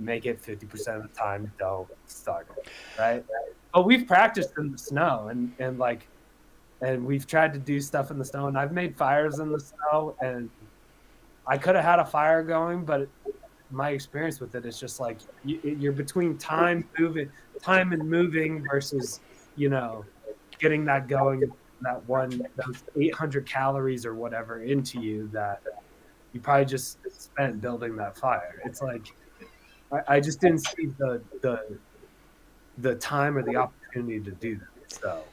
50% of the time, don't start it, right? But we've practiced in the snow and we've tried to do stuff in the snow, and I've made fires in the snow, and I could have had a fire going, but my experience with it is just like you're between time and moving versus, getting that going, those 800 calories or whatever into you that you probably just spent building that fire. It's like I just didn't see the time or the opportunity to do that. So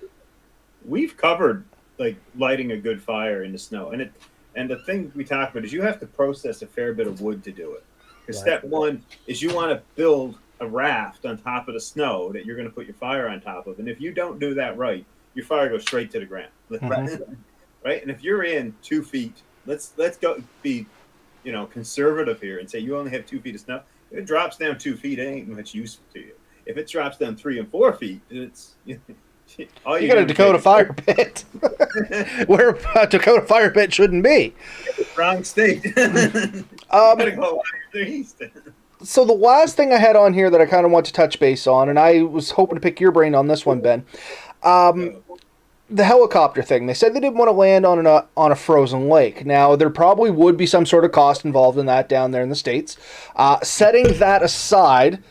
we've covered like lighting a good fire in the snow, and the thing we talk about is you have to process a fair bit of wood to do it. Because step one is you want to build a raft on top of the snow that you're going to put your fire on top of, and if you don't do that right, your fire goes straight to the ground. Right? And if you're in 2 feet, let's go be conservative here and say you only have 2 feet of snow. If it drops down 2 feet, it ain't much useful to you. If it drops down 3 and 4 feet, it's all you got a Dakota fire pit where a Dakota fire pit shouldn't be. Wrong state. Gotta go east. So the last thing I had on here that I kind of want to touch base on, and I was hoping to pick your brain on this one, Ben. The helicopter thing. They said they didn't want to land on a frozen lake. Now, there probably would be some sort of cost involved in that down there in the States. Setting that aside,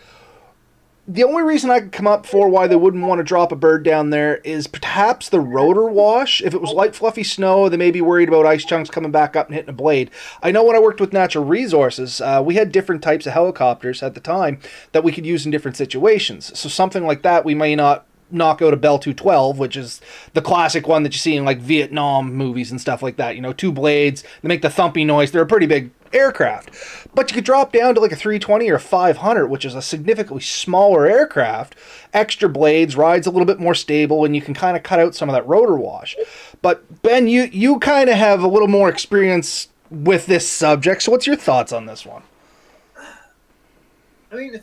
The only reason I could come up for why they wouldn't want to drop a bird down there is perhaps the rotor wash. If it was light, fluffy snow, they may be worried about ice chunks coming back up and hitting a blade. I know when I worked with Natural Resources, we had different types of helicopters at the time that we could use in different situations. So something like that, we may not knock out a Bell 212, which is the classic one that you see in like Vietnam movies and stuff like that. You know, two blades, they make the thumpy noise. They're a pretty big aircraft. But you could drop down to like a 320 or a 500, which is a significantly smaller aircraft, extra blades, rides a little bit more stable, and you can kind of cut out some of that rotor wash. But Ben, you kind of have a little more experience with this subject, so what's your thoughts on this one? I mean,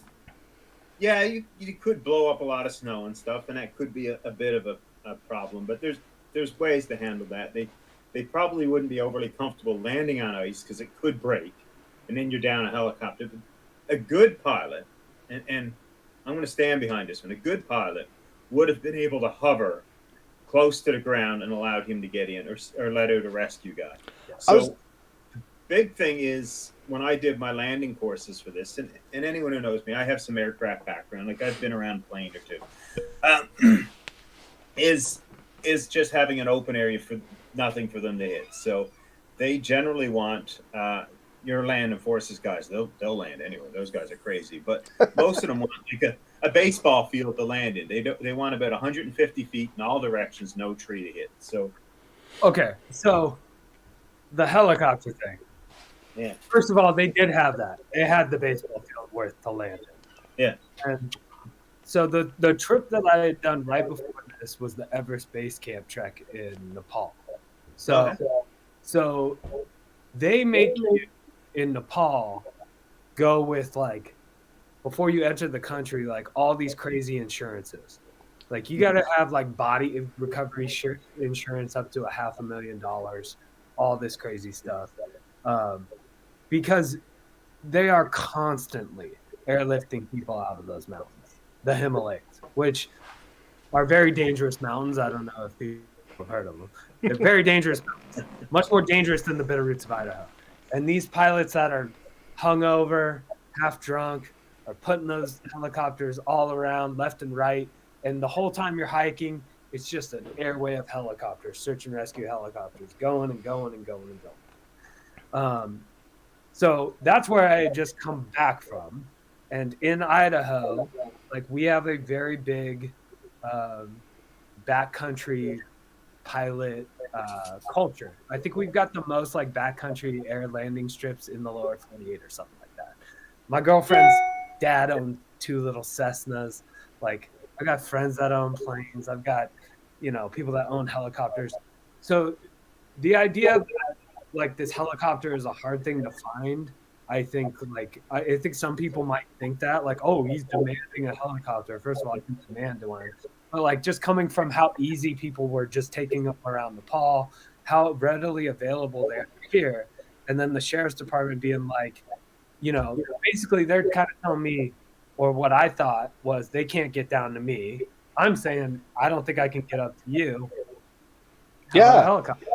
yeah, you could blow up a lot of snow and stuff, and that could be a bit of a problem, but there's ways to handle that. They probably wouldn't be overly comfortable landing on ice because it could break, and then you're down a helicopter. A good pilot, and I'm going to stand behind this one, a good pilot would have been able to hover close to the ground and allowed him to get in or let out a rescue guy. So the big thing is, when I did my landing courses for this, and anyone who knows me, I have some aircraft background, like I've been around a plane or two, is just having an open area for nothing for them to hit. So they generally want your land and forces guys. They'll land anyway. Those guys are crazy, but most of them want like a baseball field to land in. They want about 150 feet in all directions, no tree to hit. So okay, so the helicopter thing. Yeah. First of all, they did have that. They had the baseball field worth to land in. Yeah. And so the trip that I had done right before this was the Everest Base Camp trek in Nepal. So they make you in Nepal go with like, before you enter the country, like all these crazy insurances. Like you got to have like body recovery insurance up to $500,000, all this crazy stuff. Because they are constantly airlifting people out of those mountains, the Himalayas, which are very dangerous mountains. I don't know if people have heard of them. They're very dangerous mountains, much more dangerous than the Bitterroots of Idaho. And these pilots that are hungover, half drunk, are putting those helicopters all around left and right. And the whole time you're hiking, it's just an airway of helicopters, search and rescue helicopters, going and going and going and going. So that's where I had just come back from. And in Idaho, like we have a very big backcountry pilot culture. I think we've got the most like backcountry air landing strips in the lower 48 or something like that. My girlfriend's dad owned 2 little Cessnas. Like I got friends that own planes. I've got, people that own helicopters. So the idea that like this helicopter is a hard thing to find. I think some people might think that like, oh, he's demanding a helicopter. First of all, I can demand one. But like just coming from how easy people were just taking them around Nepal, how readily available they are here. And then the sheriff's department being like, basically they're kind of telling me, or what I thought was they can't get down to me. I'm saying, I don't think I can get up to you. How about a helicopter?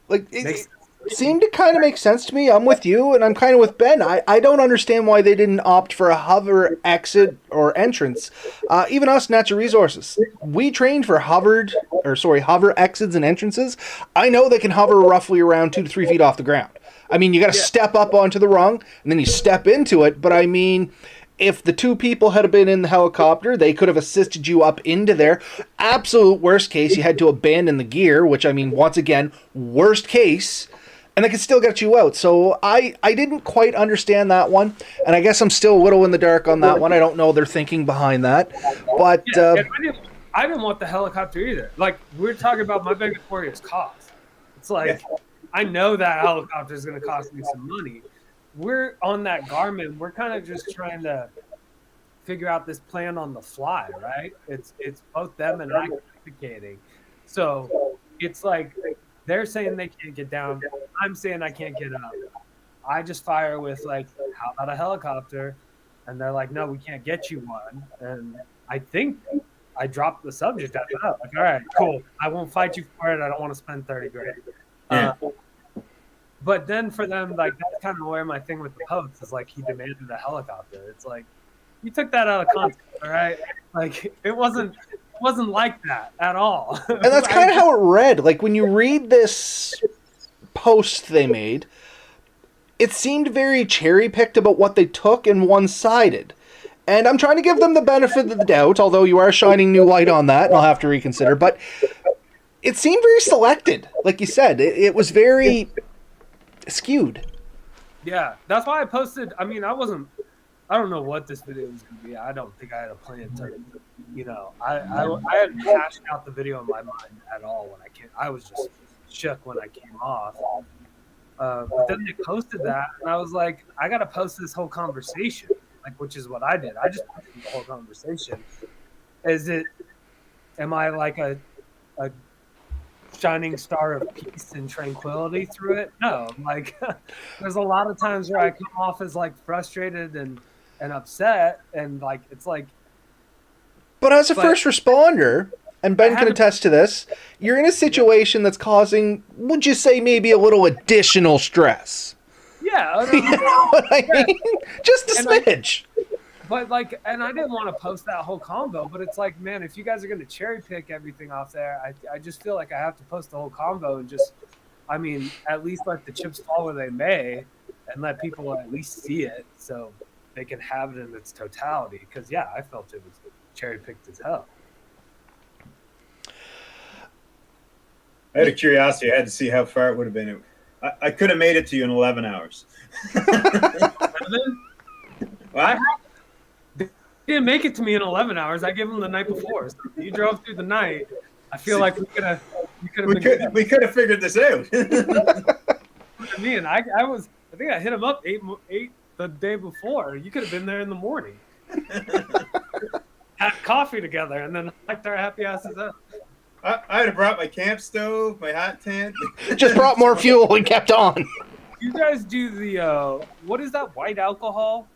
Like it seemed to kind of make sense to me. I'm with you, and I'm kind of with Ben. I don't understand why they didn't opt for a hover exit or entrance. Even us, Natural Resources, we trained for hover exits and entrances. I know they can hover roughly around 2 to 3 feet off the ground. I mean, you got to step up onto the rung, and then you step into it. But I mean, if the 2 people had been in the helicopter, they could have assisted you up into there. Absolute worst case, you had to abandon the gear, which I mean, once again, worst case. And they could still get you out. So I didn't quite understand that one. And I guess I'm still a little in the dark on that one. I don't know their thinking behind that. But I didn't want the helicopter either. Like, we're talking about my biggest worry is cost. It's like, I know that helicopter is going to cost me some money. We're on that Garmin. We're kind of just trying to figure out this plan on the fly, right? It's both them and I communicating. So it's like, they're saying they can't get down. I'm saying I can't get up. I just fire with like, how about a helicopter? And they're like, no, we can't get you one. And I think I dropped the subject after that. Like, all right, cool. I won't fight you for it. I don't want to spend $30,000. Yeah. But then for them, like, that's kind of where my thing with the post is like, he demanded a helicopter. It's like, you took that out of context, all right? Like it wasn't like that at all. And that's kind of how it read. Like when you read this post they made, it seemed very cherry-picked about what they took and one-sided. And I'm trying to give them the benefit of the doubt, although you are shining new light on that, and I'll have to reconsider. But it seemed very selected. Like you said, it was very skewed. Yeah, that's why I posted. I mean, I don't know what this video was going to be. I don't think I had a plan to, I hadn't hashed out the video in my mind at all when I came. I was just shook when I came off. But then they posted that, and I was like, I got to post this whole conversation, like, which is what I did. I just posted the whole conversation. Am I like a shining star of peace and tranquility through it? No, like, there's a lot of times where I come off as like frustrated and upset, and like, it's like. But as a first responder, and Ben can attest to this, you're in a situation that's causing, would you say, maybe a little additional stress? Yeah. You know what I mean? Just a smidge. But like, and I didn't want to post that whole combo, but it's like, man, if you guys are going to cherry pick everything off there, I just feel like I have to post the whole combo and just, I mean, at least let the chips fall where they may and let people at least see it so they can have it in its totality. Because, yeah, I felt it was cherry picked as hell. Out of curiosity, I had to see how far it would have been. I could have made it to you in 11 hours. I didn't make it to me in 11 hours. I gave them the night before. So you drove through the night. I feel like we could have figured this out. I mean, I think I hit him up eight the day before. You could have been there in the morning. Had coffee together, and then like our happy asses up. I'd have brought my camp stove, my hot tent. Just brought more fuel and kept on. You guys do the what is that white alcohol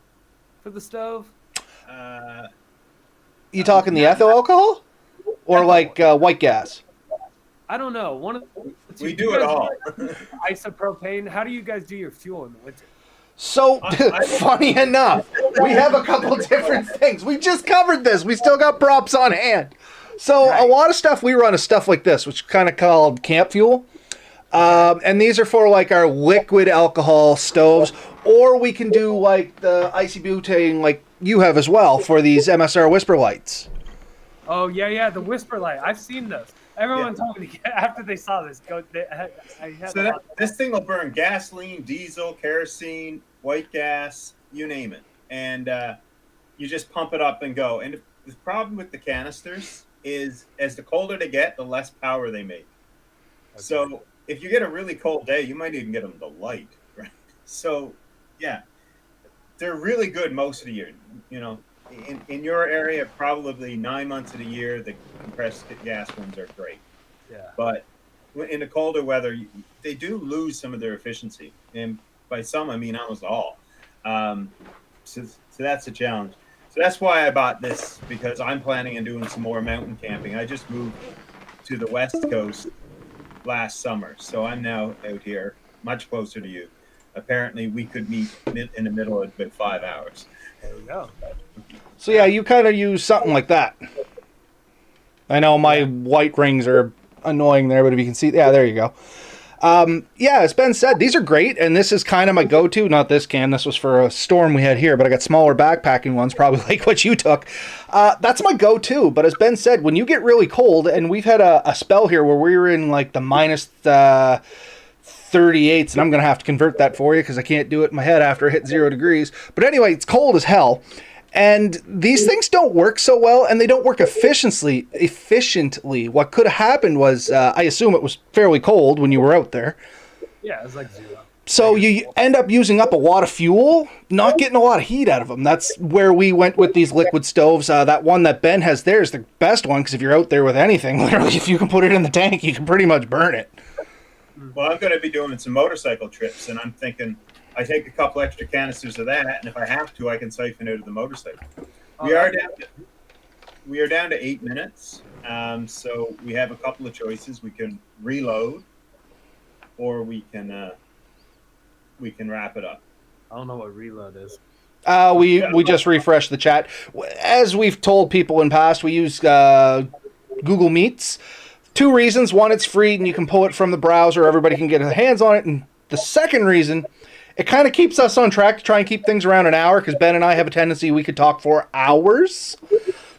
for the stove? You talking the ethyl alcohol, or like white gas? I don't know. We do it all. Isopropane. How do you guys do your fuel in the winter? So, funny enough, we have a couple different things. We just covered this. We still got props on hand. So, a lot of stuff we run is stuff like this, which is kind of called camp fuel. And these are for like our liquid alcohol stoves, or we can do like the icy butane like you have as well for these MSR whisper lights. Oh, yeah, the whisper light. I've seen those. Everyone told me after they saw this. This thing will burn gasoline, diesel, kerosene, white gas, you name it. And you just pump it up and go. And the problem with the canisters is as the colder they get, the less power they make. Okay. So if you get a really cold day, you might even get them to light, right? So, yeah, they're really good most of the year. You know, in your area, probably 9 months of the year, the compressed gas ones are great. Yeah. But in the colder weather, they do lose some of their efficiency. And by some, I mean almost all. So that's a challenge. So that's why I bought this, because I'm planning on doing some more mountain camping. I just moved to the West Coast last summer, so I'm now out here much closer to you. Apparently, we could meet in the middle of about 5 hours. There we go. So yeah, you kind of use something like that. I know my white rings are annoying there, but if you can see, yeah, there you go. Yeah, as Ben said, these are great, and this is kind of my go-to. Not this can. This was for a storm we had here, but I got smaller backpacking ones, probably like what you took. That's my go-to, but as Ben said, when you get really cold, and we've had a spell here where we were in like the minus 38s, and I'm going to have to convert that for you because I can't do it in my head after it hit 0 degrees. But anyway, it's cold as hell. And these things don't work so well, and they don't work efficiently. What could have happened was, I assume it was fairly cold when you were out there. Yeah, it was like 0. So you end up using up a lot of fuel, not getting a lot of heat out of them. That's where we went with these liquid stoves. That one that Ben has there is the best one, because if you're out there with anything, literally, if you can put it in the tank, you can pretty much burn it. Well, I'm going to be doing some motorcycle trips, and I'm thinking I take a couple extra canisters of that, and if I have to, I can siphon out of the motorcycle. We are down to 8 minutes, so we have a couple of choices. We can reload, or we can wrap it up. I don't know what reload is. We just refreshed the chat. As we've told people in past, we use Google Meets. 2 reasons. One, it's free and you can pull it from the browser. Everybody can get their hands on it. And the second reason, it kind of keeps us on track to try and keep things around an hour, because Ben and I have a tendency we could talk for hours.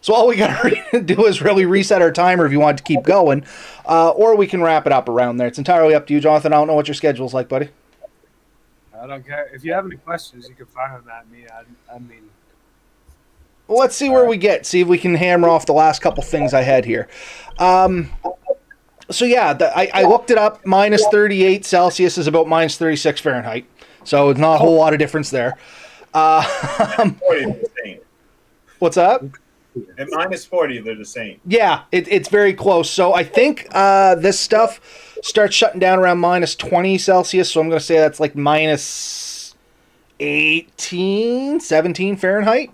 So all we got to do is really reset our timer if you want to keep going, or we can wrap it up around there. It's entirely up to you, Jonathan. I don't know what your schedule's like, buddy. I don't care. If you have any questions, you can fire them at me. I mean... Well, let's see where we get. See if we can hammer off the last couple things I had here. So yeah, I looked it up. Minus 38 Celsius is about minus 36 Fahrenheit. So it's not a whole lot of difference there. What's that? At minus 40, they're the same. Yeah, it's very close. So I think this stuff starts shutting down around minus 20 Celsius. So I'm going to say that's like minus 18, 17 Fahrenheit.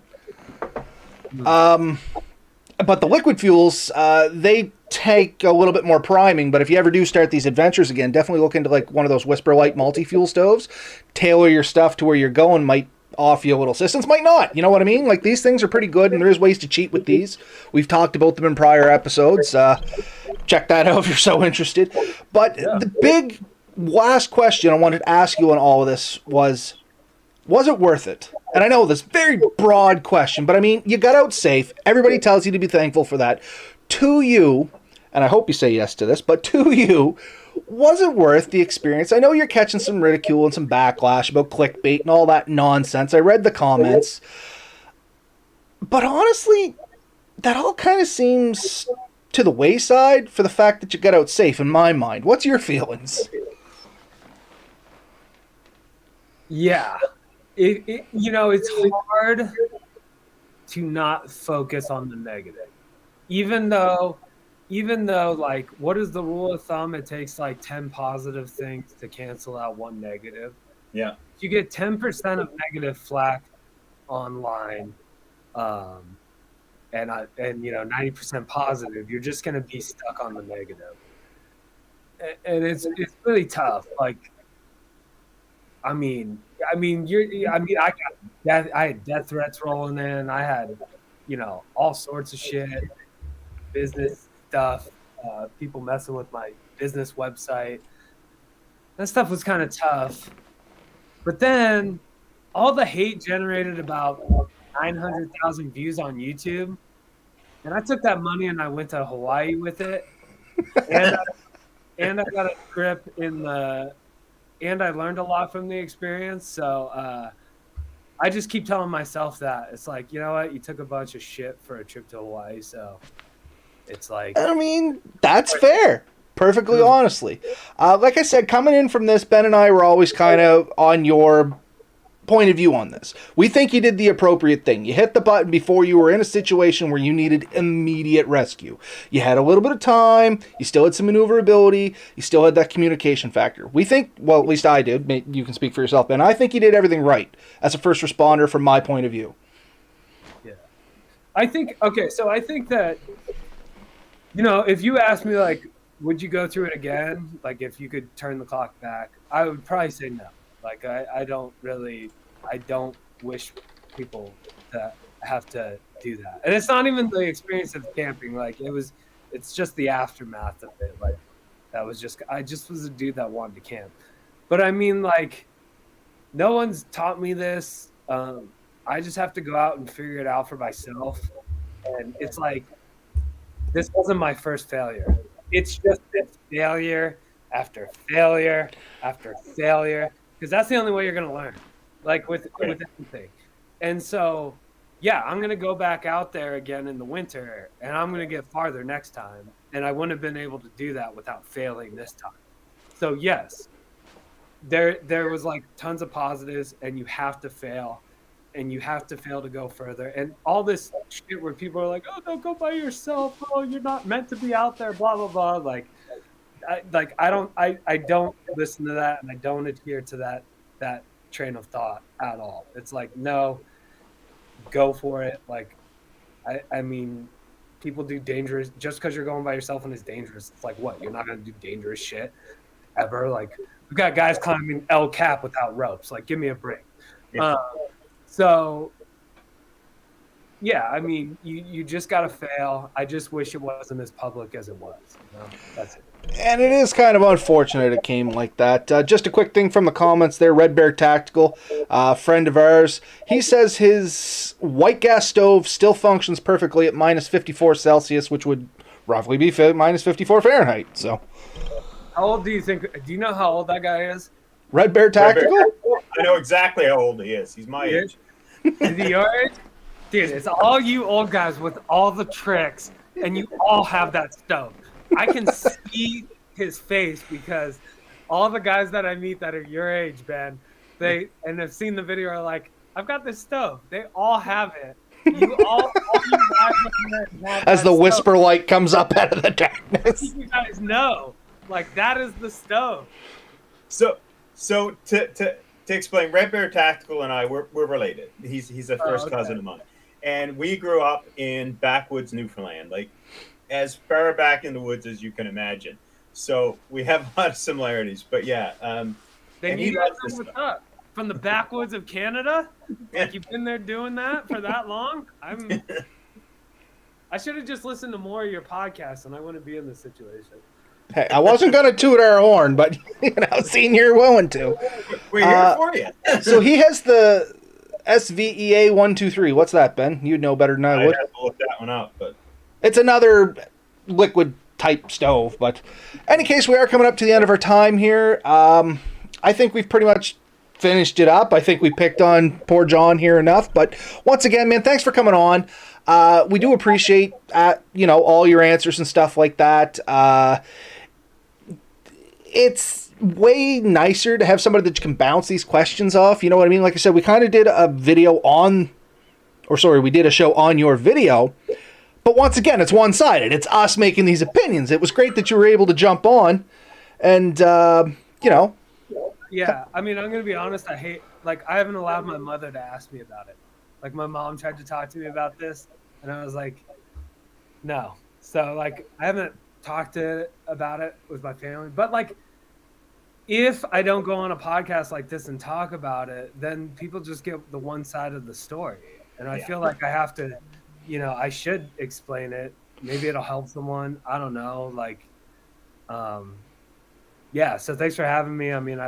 But the liquid fuels, they take a little bit more priming. But if you ever do start these adventures again, definitely look into like one of those Whisper Light multi-fuel stoves. Tailor your stuff to where you're going. Might offer you a little assistance, might not. You know what I mean? Like, these things are pretty good, and there's ways to cheat with these. We've talked about them in prior episodes. Check that out if you're so interested. But the big last question I wanted to ask you on all of this was it worth it? And I know this very broad question, but I mean, you got out safe. Everybody tells you to be thankful for that. To you, and I hope you say yes to this, but to you, was it worth the experience? I know you're catching some ridicule and some backlash about clickbait and all that nonsense. I read the comments. But honestly, that all kind of seems to the wayside for the fact that you got out safe, in my mind. What's your feelings? Yeah. It's hard to not focus on the negative. Even though, like, what is the rule of thumb? It takes like 10 positive things to cancel out 1 negative. Yeah. If you get 10% of negative flack online, and 90% positive, you're just going to be stuck on the negative. And it's really tough. Like, I had death threats rolling in. I had, all sorts of shit, business stuff, people messing with my business website. That stuff was kind of tough. But then all the hate generated about 900,000 views on YouTube. And I took that money and I went to Hawaii with it. And I got a grip and I learned a lot from the experience. So I just keep telling myself that. It's like, you know what? You took a bunch of shit for a trip to Hawaii. So it's like... I mean, that's fair. Perfectly honestly. Like I said, coming in from this, Ben and I were always kind of on your point of view on this. We think you did the appropriate thing. You hit the button before you were in a situation where you needed immediate rescue. You had a little bit of time. You still had some maneuverability. You still had that communication factor. We think, well, at least I did. You can speak for yourself, Ben. I think you did everything right as a first responder from my point of view. Yeah. I think that, if you ask me, like, would you go through it again? Like, if you could turn the clock back, I would probably say no. Like, I don't wish people to have to do that. And it's not even the experience of camping. Like, it's just the aftermath of it. Like, I just was a dude that wanted to camp. But I mean, like, no one's taught me this. I just have to go out and figure it out for myself. And it's like, this wasn't my first failure. It's just this failure after failure after failure. Because that's the only way you're going to learn, like with anything. And so, yeah, I'm going to go back out there again in the winter, and I'm going to get farther next time. And I wouldn't have been able to do that without failing this time. So, yes, there was, like, tons of positives, and you have to fail, and you have to fail to go further. And all this shit where people are like, oh, don't go by yourself. Oh, you're not meant to be out there, blah, blah, blah. I don't listen to that, and I don't adhere to that train of thought at all. It's like, no, go for it. Like, I mean, people do dangerous, just because you're going by yourself and it's dangerous. It's like, what? You're not going to do dangerous shit ever? Like, we've got guys climbing El Cap without ropes. Like, give me a break. Yeah. So, yeah, I mean, you just got to fail. I just wish it wasn't as public as it was. You know? That's it. And it is kind of unfortunate it came like that. Just a quick thing from the comments there. Red Bear Tactical, friend of ours, he says his white gas stove still functions perfectly at minus 54 Celsius, which would roughly be minus 54 Fahrenheit. So, how old do you think? Do you know how old that guy is? Red Bear Tactical? I know exactly how old he is. He's my age. Is he your age? Dude, it's all you old guys with all the tricks, and you all have that stove. I can see his face because all the guys that I meet that are your age, Ben, and have seen the video are like, I've got this stove. They all have it. You guys as the whisper stove. light comes up out of the darkness. You guys know, like that is the stove. So to explain, Red Bear Tactical and I we're related. He's a first cousin of mine, and we grew up in backwoods Newfoundland, like as far back in the woods as you can imagine. So we have a lot of similarities. But yeah, then you guys know what's up. From the backwoods of Canada, like you've been there doing that for that long. I should have just listened to more of your podcasts, and I wouldn't be in this situation. Hey, I wasn't going to toot our horn, but seeing you're willing to. We're here for you. So he has the SVEA 123. What's that, Ben? You'd know better than I would. I have to look that one up, but it's another liquid type stove. But in any case, we are coming up to the end of our time here. I think we've pretty much finished it up. I think we picked on poor John here enough. But once again, man, thanks for coming on. We do appreciate all your answers and stuff like that. It's way nicer to have somebody that you can bounce these questions off. You know what I mean? Like I said, we kind of did a we did a show on your video. But once again, it's one-sided. It's us making these opinions. It was great that you were able to jump on and, Yeah, I mean, I'm going to be honest. I haven't allowed my mother to ask me about it. Like, my mom tried to talk to me about this, and I was like, no. So, like, I haven't talked about it with my family. But, like, if I don't go on a podcast like this and talk about it, then people just get the one side of the story. And I feel like I have to, I should explain it. Maybe it'll help someone. I don't know. Like, yeah. So thanks for having me. I mean, we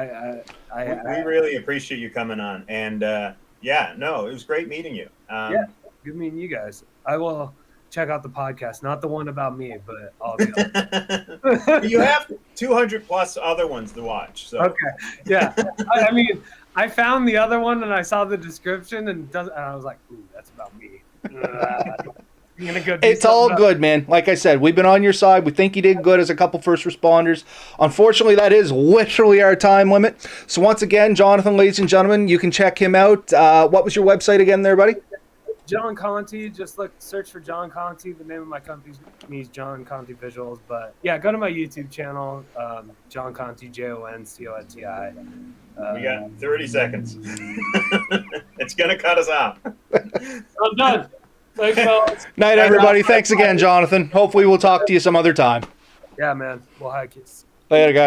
really appreciate you coming on. And, it was great meeting you. Yeah, good meeting you guys. I will check out the podcast, not the one about me, but all the others. You have 200 plus other ones to watch. So. Okay, yeah. I mean, I found the other one and I saw the description and I was like, ooh, that's about me. I'm gonna go it's all good, man. Like I said, we've been on your side. We think you did good as a couple first responders. Unfortunately, that is literally our time limit. So once again, Jonathan, ladies and gentlemen, you can check him out. What was your website again there, buddy? John Conti. Just search for John Conti. The name of my company is John Conti Visuals. But yeah, go to my YouTube channel, John Conti, JONCONTI. We got 30 seconds. It's going to cut us off. I'm done. Thanks, fellas. Night, everybody. Thanks again, Jonathan. Hopefully we'll talk to you some other time. Yeah, man. Well, hi, kids. Later, guys.